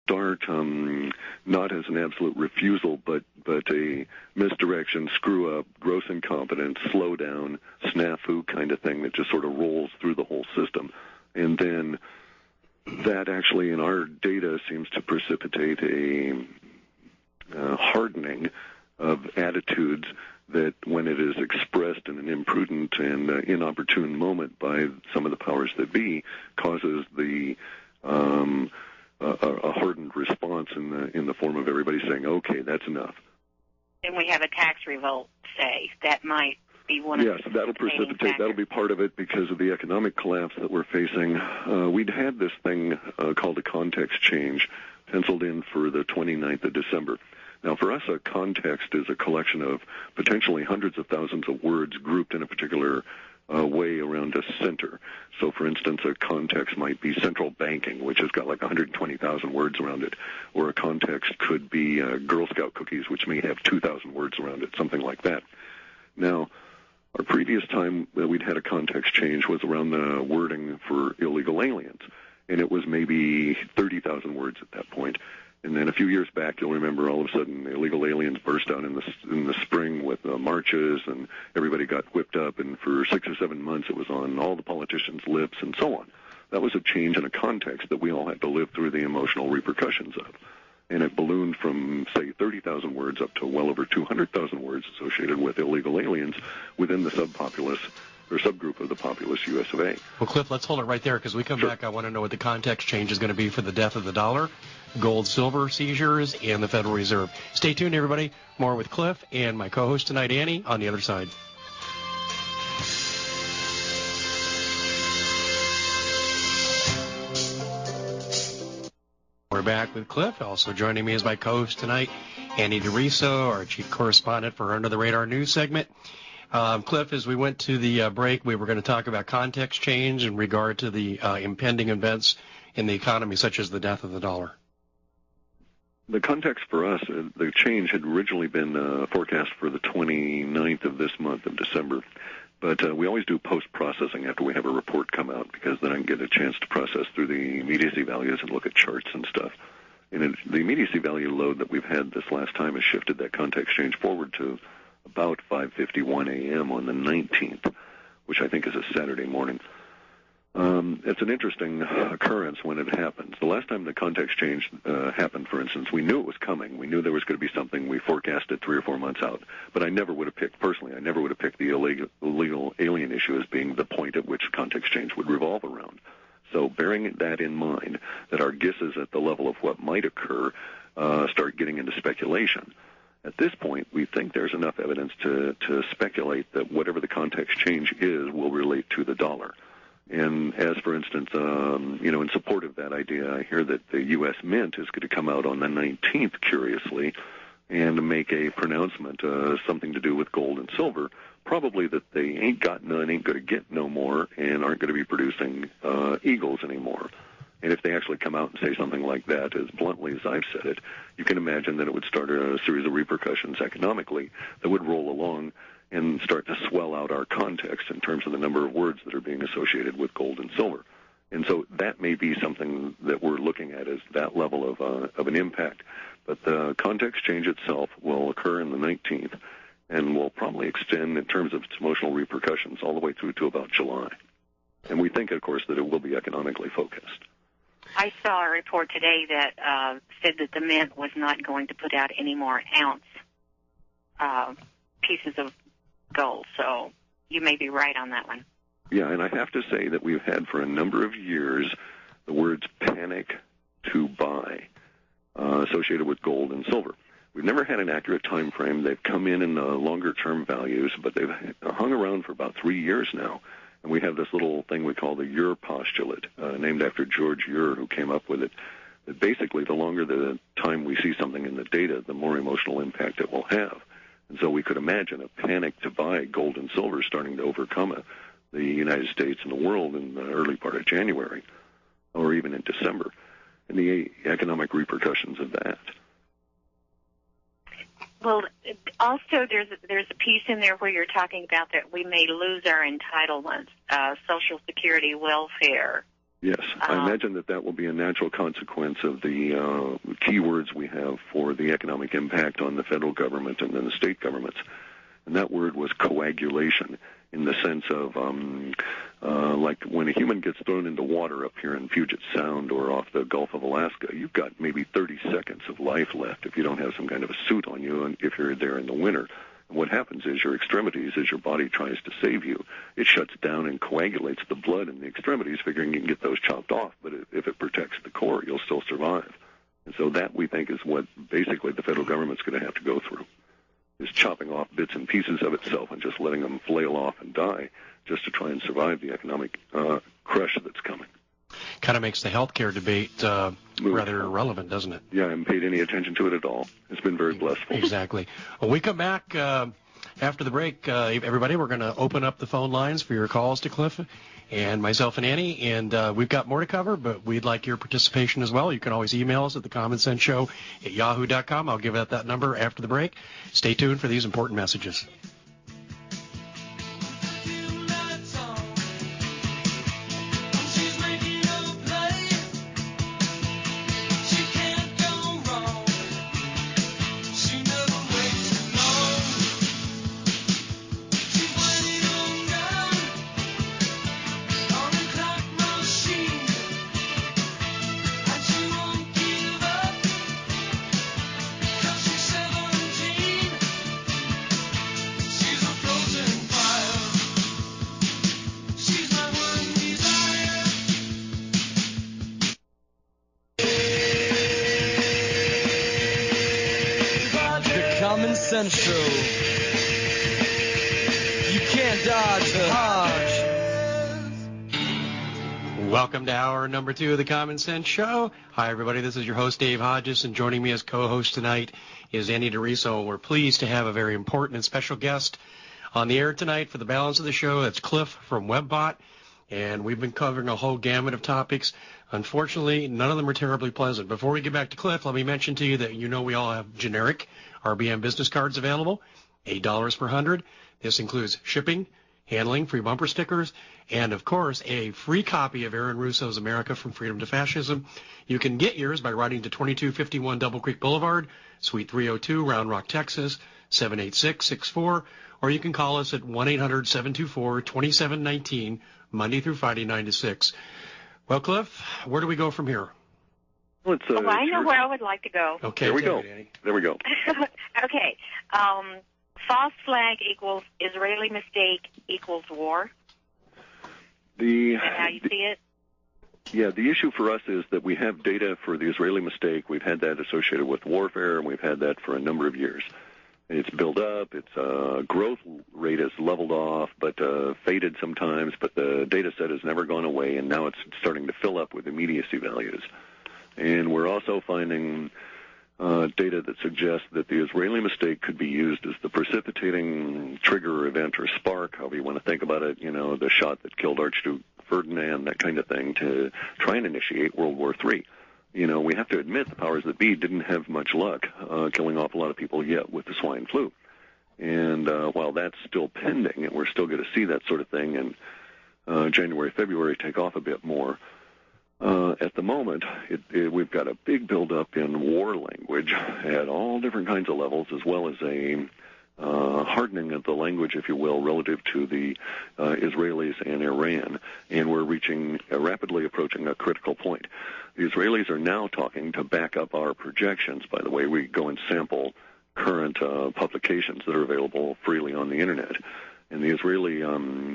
start not as an absolute refusal, but a misdirection, screw up, gross incompetence, slow down, snafu kind of thing that just sort of rolls through the whole system. And then that actually in our data seems to precipitate a hardening of attitudes that when it is expressed in an imprudent and inopportune moment by some of the powers that be, causes the a hardened response in the form of everybody saying, okay, that's enough. And we have a tax revolt, say. That might be one of the... Yes, that'll precipitate. That'll be part of it because of the economic collapse that we're facing. We'd had this thing called a context change penciled in for the 29th of December. Now, for us, a context is a collection of potentially hundreds of thousands of words grouped in a particular way around a center. So, for instance, a context might be central banking, which has got like 120,000 words around it. Or a context could be Girl Scout cookies, which may have 2,000 words around it, something like that. Now, our previous time that we'd had a context change was around the wording for illegal aliens, and it was maybe 30,000 words at that point. And then a few years back, you'll remember all of a sudden illegal aliens burst out in the spring with marches, and everybody got whipped up, and for 6 or 7 months it was on all the politicians' lips and so on. That was a change in a context that we all had to live through the emotional repercussions of. And it ballooned from, say, 30,000 words up to well over 200,000 words associated with illegal aliens within the subpopulace or subgroup of the populous U.S. of A. Well, Cliff, let's hold it right there because we come back. I want to know what the context change is going to be for the death of the dollar, gold, silver seizures, and the Federal Reserve. Stay tuned, everybody. More with Cliff and my co-host tonight, Annie, on the other side. We're back with Cliff. Also joining me is my co-host tonight, Annie DeRiso, our chief correspondent for Under the Radar News segment. Cliff, as we went to the break, we were going to talk about context change in regard to the impending events in the economy, such as the death of the dollar. The context for us, the change had originally been forecast for the 29th of this month of December. But we always do post-processing after we have a report come out because then I can get a chance to process through the immediacy values and look at charts and stuff. And the immediacy value load that we've had this last time has shifted that context change forward to about 5:51 a.m. on the 19th, which I think is a Saturday morning. It's an interesting occurrence when it happens. The last time the context change happened, for instance, we knew it was coming. We knew there was going to be something. We forecasted 3 or 4 months out. But I never would have picked, personally, I never would have picked the illegal alien issue as being the point at which context change would revolve around. So bearing that in mind, that our guesses at the level of what might occur start getting into speculation. At this point, we think there's enough evidence to speculate that whatever the context change is will relate to the dollar. And as, for instance, in support of that idea, I hear that the U.S. Mint is going to come out on the 19th, curiously, and make a pronouncement, something to do with gold and silver, probably that they ain't got none, ain't going to get no more, and aren't going to be producing eagles anymore. And if they actually come out and say something like that, as bluntly as I've said it, you can imagine that it would start a series of repercussions economically that would roll along and start to swell out our context in terms of the number of words that are being associated with gold and silver. And so that may be something that we're looking at as that level of an impact. But the context change itself will occur in the 19th and will probably extend in terms of its emotional repercussions all the way through to about July. And we think, of course, that it will be economically focused. I saw a report today that said that the Mint was not going to put out any more ounce pieces of gold, so you may be right on that one. Yeah, and I have to say that we've had for a number of years the words panic to buy associated with gold and silver. We've never had an accurate time frame. They've come in the longer-term values, but they've hung around for about 3 years now. And we have this little thing we call the Ure postulate, named after George Ure, who came up with it. That basically, the longer the time we see something in the data, the more emotional impact it will have. And so we could imagine a panic to buy gold and silver starting to overcome the United States and the world in the early part of January, or even in December, and the economic repercussions of that. Well, also there's a piece in there where you're talking about that we may lose our entitlements, Social Security, welfare, Yes, I imagine that will be a natural consequence of the keywords we have for the economic impact on the federal government and then the state governments. And that word was coagulation, in the sense of like when a human gets thrown into water up here in Puget Sound or off the Gulf of Alaska, you've got maybe 30 seconds of life left if you don't have some kind of a suit on you and if you're there in the winter. And what happens is your extremities, as your body tries to save you, it shuts down and coagulates the blood in the extremities, figuring you can get those chopped off. But if it protects the core, you'll still survive. And so that, we think, is what basically the federal government's going to have to go through, is chopping off bits and pieces of itself and just letting them flail off and die just to try and survive the economic crush that's coming. Kind of makes the healthcare debate rather irrelevant, doesn't it? Yeah, I haven't paid any attention to it at all. It's been very blissful. Exactly. When we come back after the break, everybody, we're going to open up the phone lines for your calls to Clif and myself and Annie, and we've got more to cover, but we'd like your participation as well. You can always email us at thecommonsenseshow@yahoo.com. I'll give out that number after the break. Stay tuned for these important messages. Show. You can't dodge the Hodge. Welcome to hour number 2 of the Common Sense Show. Hi, everybody. This is your host, Dave Hodges, and joining me as co-host tonight is Andy DeRiso. We're pleased to have a very important and special guest on the air tonight for the balance of the show. That's Clif from WebBot, and we've been covering a whole gamut of topics. Unfortunately, none of them are terribly pleasant. Before we get back to Clif, let me mention to you that we all have generic RBM business cards available, $8 per 100. This includes shipping, handling, free bumper stickers, and, of course, a free copy of Aaron Russo's America from Freedom to Fascism. You can get yours by writing to 2251 Double Creek Boulevard, Suite 302, Round Rock, Texas, 78664, or you can call us at 1-800-724-2719, Monday through Friday, 9 to 6. Well, Clif, where do we go from here? Well, I know where I would like to go. Okay, there we go. There we go. Okay. False flag equals Israeli mistake equals war. Is that how you see it? Yeah, the issue for us is that we have data for the Israeli mistake. We've had that associated with warfare, and we've had that for a number of years. It's built up. Its growth rate has leveled off, but faded sometimes. But the data set has never gone away, and now it's starting to fill up with immediacy values. And we're also finding data that suggests that the Israeli mistake could be used as the precipitating trigger event or spark, however you want to think about it, the shot that killed Archduke Ferdinand, that kind of thing, to try and initiate World War III. We have to admit the powers that be didn't have much luck killing off a lot of people yet with the swine flu. And while that's still pending, and we're still going to see that sort of thing in January, February take off a bit more, at the moment, we've got a big buildup in war language at all different kinds of levels, as well as a hardening of the language, if you will, relative to the Israelis and Iran. And we're rapidly approaching a critical point. The Israelis are now talking to back up our projections. By the way, we go and sample current publications that are available freely on the Internet. And the Israeli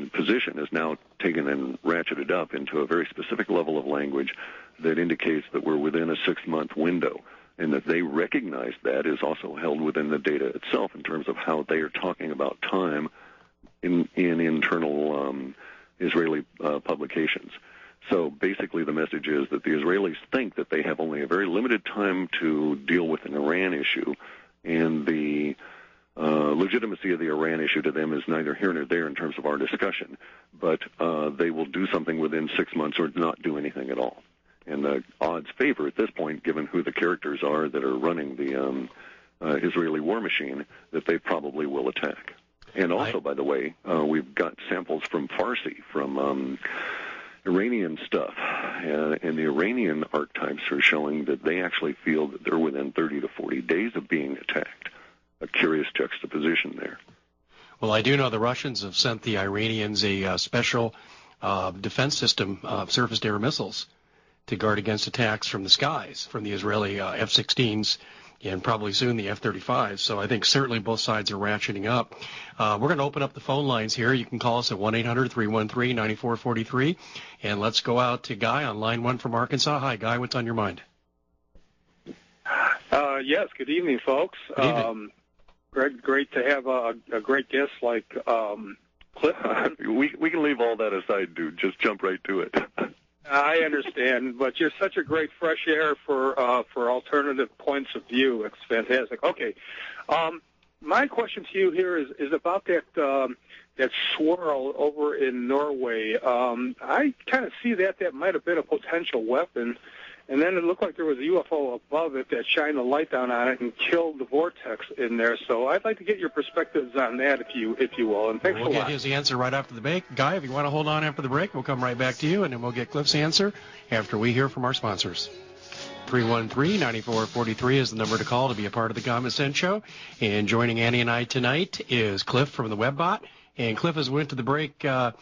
position is now taken and ratcheted up into a very specific level of language that indicates that we're within a 6-month window, and that they recognize that is also held within the data itself in terms of how they are talking about time in internal Israeli publications. So basically the message is that the Israelis think that they have only a very limited time to deal with an Iran issue, and the legitimacy of the Iran issue to them is neither here nor there in terms of our discussion, but they will do something within 6 months or not do anything at all. And the odds favor at this point, given who the characters are that are running the Israeli war machine, that they probably will attack. And also, by the way, we've got samples from Farsi, from Iranian stuff. And the Iranian archetypes are showing that they actually feel that they're within 30 to 40 days of being attacked. A curious juxtaposition there. Well, I do know the Russians have sent the Iranians a special defense system of surface-to-air missiles to guard against attacks from the skies, from the Israeli F-16s, and probably soon the F-35s. So I think certainly both sides are ratcheting up. We're going to open up the phone lines here. You can call us at 1-800-313-9443. And let's go out to Guy on line 1 from Arkansas. Hi, Guy. What's on your mind? Yes, good evening, folks. Good evening. Great to have a great guest like Clif. We can leave all that aside, dude. Just jump right to it. I understand, but you're such a great fresh air for alternative points of view. It's fantastic. Okay, my question to you here is about that swirl over in Norway. I kind of see that might have been a potential weapon, and then it looked like there was a UFO above it that shined a light down on it and killed the vortex in there. So I'd like to get your perspectives on that, if you will. And thanks a lot. We'll get his answer right after the break. Guy, if you want to hold on after the break, we'll come right back to you, and then we'll get Cliff's answer after we hear from our sponsors. 313-9443 is the number to call to be a part of the Common Sense Show. And joining Annie and I tonight is Clif from the WebBot. And Cliff, as we went to the break, our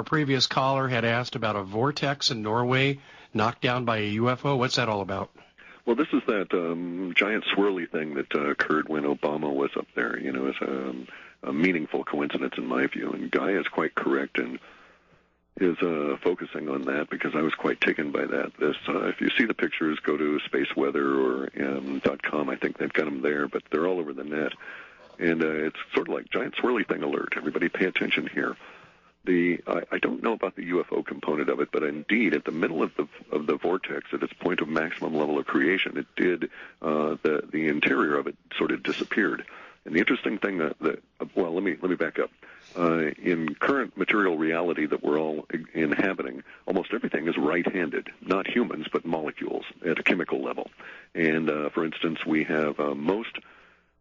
previous caller had asked about a vortex in Norway knocked down by a UFO. What's that all about? Well, this is that giant swirly thing that occurred when Obama was up there. You know, it's a meaningful coincidence in my view. And Guy is quite correct in his focusing on that, because I was quite taken by that. If you see the pictures, go to spaceweather or .com. I think they've got them there, but they're all over the net. And it's sort of like giant swirly thing alert. Everybody pay attention here. I don't know about the UFO component of it, but indeed, at the middle of the vortex, at its point of maximum level of creation, it did the interior of it sort of disappeared. And the interesting thing well, let me back up. In current material reality that we're all inhabiting, almost everything is right-handed, not humans, but molecules at a chemical level. And for instance, we have most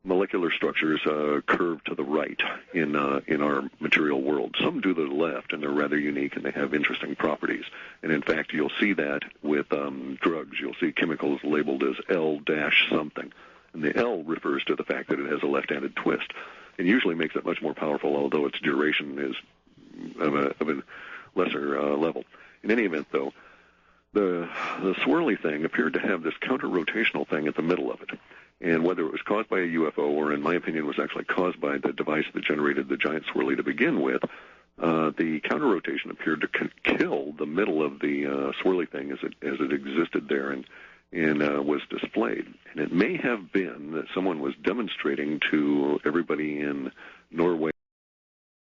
molecular structures curve to the right in our material world. Some do to the left, and they're rather unique, and they have interesting properties. And in fact, you'll see that with drugs. You'll see chemicals labeled as L-something, and the L refers to the fact that it has a left-handed twist. It usually makes it much more powerful, although its duration is of a lesser level. In any event, though, the swirly thing appeared to have this counter-rotational thing at the middle of it. And whether it was caused by a UFO or, in my opinion, was actually caused by the device that generated the giant swirly to begin with, the counter-rotation appeared to kill the middle of the swirly thing as it existed there and was displayed. And it may have been that someone was demonstrating to everybody in Norway